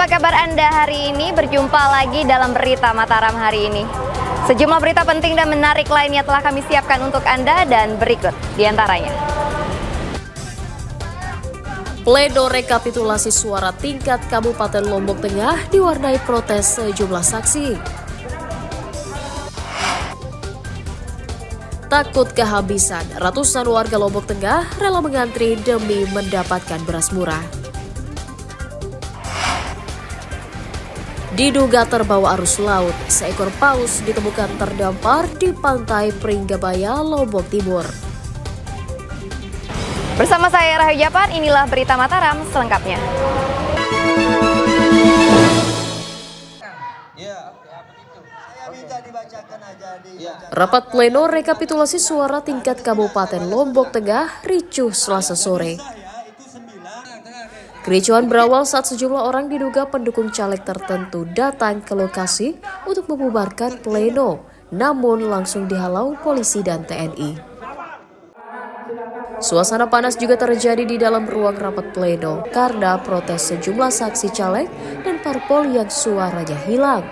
kabar Anda hari ini? Berjumpa lagi dalam Berita Mataram hari ini. Sejumlah berita penting dan menarik lainnya telah kami siapkan untuk Anda dan berikut diantaranya. Pleno rekapitulasi suara tingkat Kabupaten Lombok Tengah diwarnai protes sejumlah saksi. Takut kehabisan, ratusan warga Lombok Tengah rela mengantri demi mendapatkan beras murah. Diduga terbawa arus laut, seekor paus ditemukan terdampar di pantai Pringgabaya, Lombok Timur. Bersama saya Rahayu Japar, inilah Berita Mataram selengkapnya. Rapat pleno rekapitulasi suara tingkat Kabupaten Lombok Tengah ricuh Selasa sore. Kericuhan berawal saat sejumlah orang diduga pendukung caleg tertentu datang ke lokasi untuk membubarkan pleno, namun langsung dihalau polisi dan TNI. Suasana panas juga terjadi di dalam ruang rapat pleno karena protes sejumlah saksi caleg dan parpol yang suaranya hilang.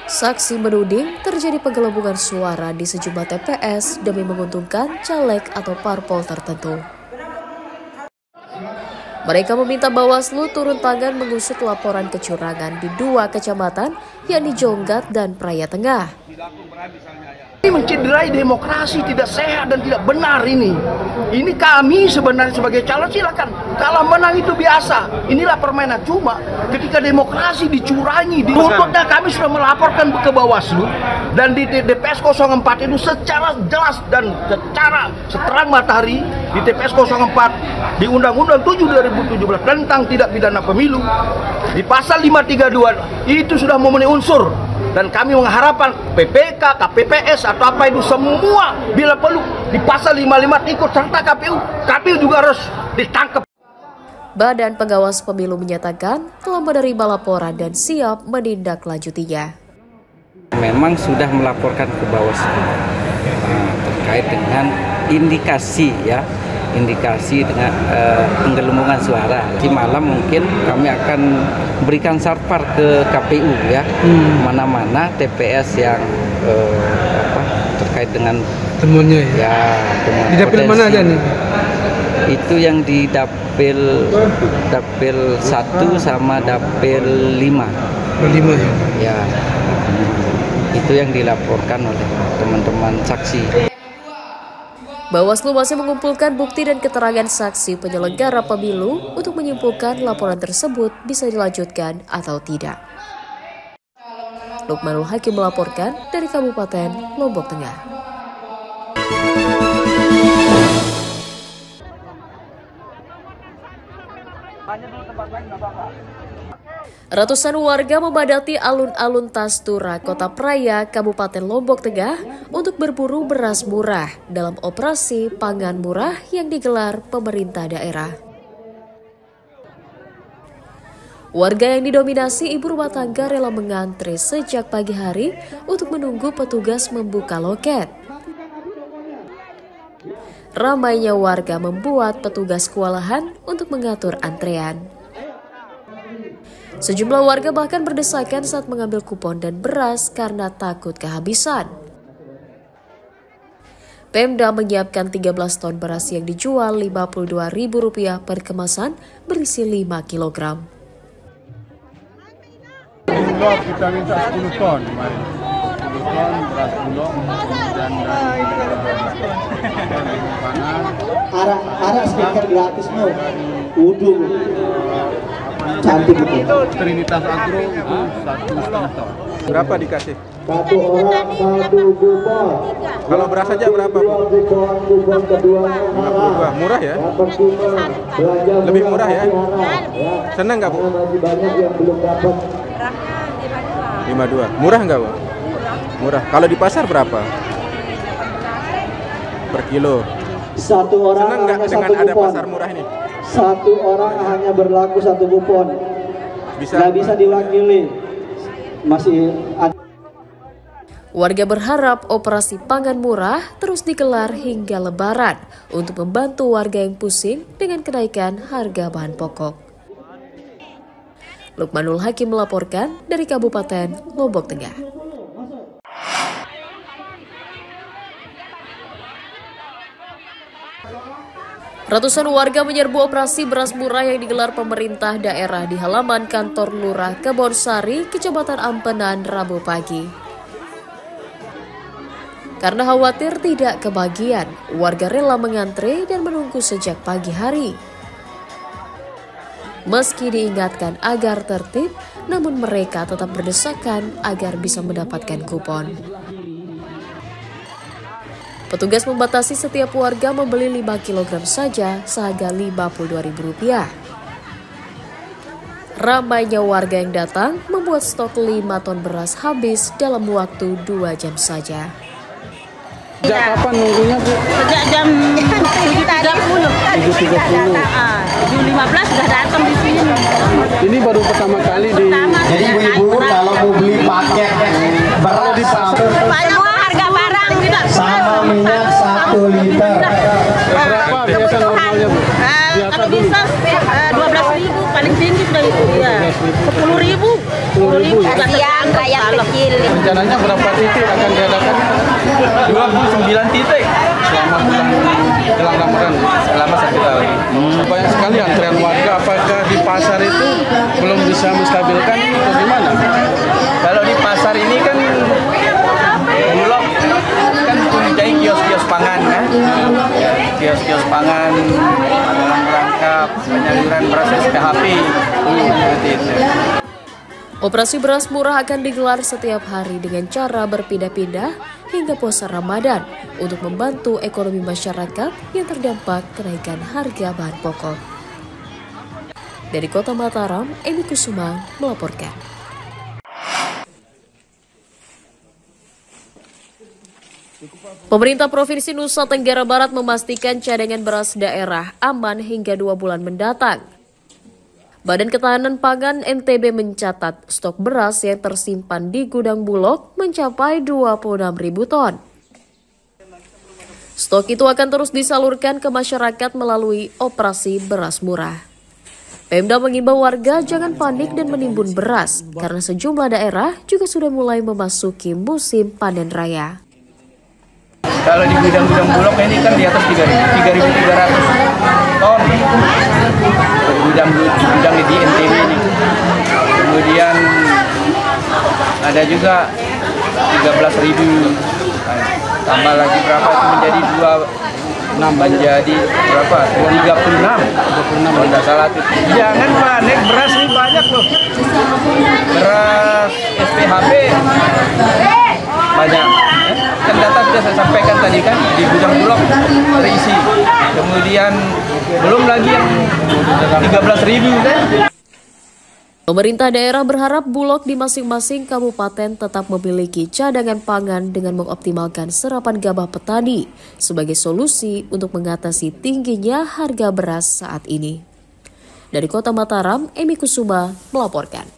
Saksi menuding terjadi penggelembungan suara di sejumlah TPS demi menguntungkan caleg atau parpol tertentu. Mereka meminta Bawaslu turun tangan mengusut laporan kecurangan di 2 kecamatan, yakni Jonggat dan Praia Tengah. Ini mencederai demokrasi, tidak sehat dan tidak benar ini. Ini kami sebenarnya sebagai calon silakan. Kalah menang itu biasa. Inilah permainan. Cuma ketika demokrasi dicurangi, buntutnya kami sudah melaporkan ke Bawaslu dan di TPS 04 itu secara jelas dan secara seterang matahari di TPS 04 di Undang-Undang 7 2017 tentang tidak pidana pemilu di pasal 532 itu sudah memenuhi unsur. Dan kami mengharapkan PPK, KPPS atau apa itu semua bila perlu di pasal 55 ikut serta KPU juga harus ditangkap. Badan Pengawas Pemilu menyatakan telah menerima laporan dan siap menindaklanjutinya. Memang sudah melaporkan ke Bawaslu terkait dengan indikasi dengan penggelembungan suara. Di malam mungkin kami akan berikan sarpar ke KPU ya, mana-mana TPS yang terkait dengan temuannya ya. Di dapil mana aja nih? Itu yang di dapil 1 sama dapil 5. 5 ya. Itu yang dilaporkan oleh teman-teman saksi. Bawaslu masih mengumpulkan bukti dan keterangan saksi penyelenggara pemilu untuk menyimpulkan laporan tersebut bisa dilanjutkan atau tidak. Lukmanul Hakim melaporkan dari Kabupaten Lombok Tengah. Ratusan warga memadati alun-alun Tastura, Kota Praia, Kabupaten Lombok Tengah untuk berburu beras murah dalam operasi pangan murah yang digelar pemerintah daerah. Warga yang didominasi ibu rumah tangga rela mengantre sejak pagi hari untuk menunggu petugas membuka loket. Ramainya warga membuat petugas kewalahan untuk mengatur antrean. Sejumlah warga bahkan berdesakan saat mengambil kupon dan beras karena takut kehabisan. Pemda menyiapkan 13 ton beras yang dijual Rp52.000 per kemasan berisi 5 kg. Bulog kita minta 10 ton kemarin. 10 ton beras bulog dan arah speaker gratis no. Udung. Cantik itu. Trinitas Agro itu 1,5 ton. Berapa dikasih? 1 orang 1 kupon. Kalau beras saja berapa, Bu? Kupon kedua 52. Murah ya? Lebih murah ya? Senang nggak, Bu? Masih banyak yang belum dapat. 52. Murah nggak, Bu? Murah. Kalau di pasar berapa? Per kilo. 1 orang senang nggak dengan ada pasar murah ini? 1 orang hanya berlaku 1 kupon. Nggak bisa diwakili. Masih ada. Warga berharap operasi pangan murah terus digelar hingga Lebaran untuk membantu warga yang pusing dengan kenaikan harga bahan pokok. Lukmanul Hakim melaporkan dari Kabupaten Lombok Tengah. Ratusan warga menyerbu operasi beras murah yang digelar pemerintah daerah di halaman kantor Lurah Kebonsari, Kecamatan Ampenan, Rabu pagi. Karena khawatir tidak kebagian, warga rela mengantre dan menunggu sejak pagi hari. Meski diingatkan agar tertib, namun mereka tetap berdesakan agar bisa mendapatkan kupon. Petugas membatasi setiap warga membeli 5 kg saja seharga Rp52.000. Ramainya warga yang datang membuat stok 5 ton beras habis dalam waktu 2 jam saja. Sejak kapan nunggunya, Bu? Sejak jam 7.30. 7.30. 7.15 sudah datang di sini. Ini baru pertama kali di... Jadi ibu-ibu kalau mau beli paket beras Semua harga barang juga. sama minyak 1 liter. Berapa biasa normalnya, Bu? Kalau bisa 12.000 paling tinggi sudah itu ya. 10.000. 10.000 Kasihan rakyat kecil. Rencananya berapa titik akan diadakan? 29 titik Selama bulan jelang Ramadan, selama 1 tahun. banyak sekali antrean warga. Apakah di pasar itu belum bisa menstabilkan atau gimana? Kalau di pasar ini kan Bulog kan mempunyai kios-kios pangan kan, kios-kios pangan dalam rangka penyaluran beras SPHP seperti itu. Operasi beras murah akan digelar setiap hari dengan cara berpindah-pindah hingga puasa Ramadan untuk membantu ekonomi masyarakat yang terdampak kenaikan harga bahan pokok. Dari Kota Mataram, Emi Kusuma melaporkan. Pemerintah Provinsi Nusa Tenggara Barat memastikan cadangan beras daerah aman hingga 2 bulan mendatang. Badan Ketahanan Pangan NTB mencatat stok beras yang tersimpan di gudang Bulog mencapai 26.000 ton. Stok itu akan terus disalurkan ke masyarakat melalui operasi beras murah. Pemda mengimbau warga jangan panik dan menimbun beras karena sejumlah daerah juga sudah mulai memasuki musim panen raya. Kalau di gudang-gudang Bulog ini kan di atas 3.300 ton. Gudang di NTB ini. Kemudian ada juga 13.000. Tambah lagi berapa itu menjadi 26 menjadi berapa? 36. Kalau tidak salah itu. Jangan panik, beras ini banyak loh. Beras SPHP banyak. Kan data sudah saya sampaikan tadi kan di gudang Bulog terisi. Kemudian belum lagi yang 13.000 kan. Pemerintah daerah berharap Bulog di masing-masing kabupaten tetap memiliki cadangan pangan dengan mengoptimalkan serapan gabah petani sebagai solusi untuk mengatasi tingginya harga beras saat ini. Dari Kota Mataram, Emi Kusuma melaporkan.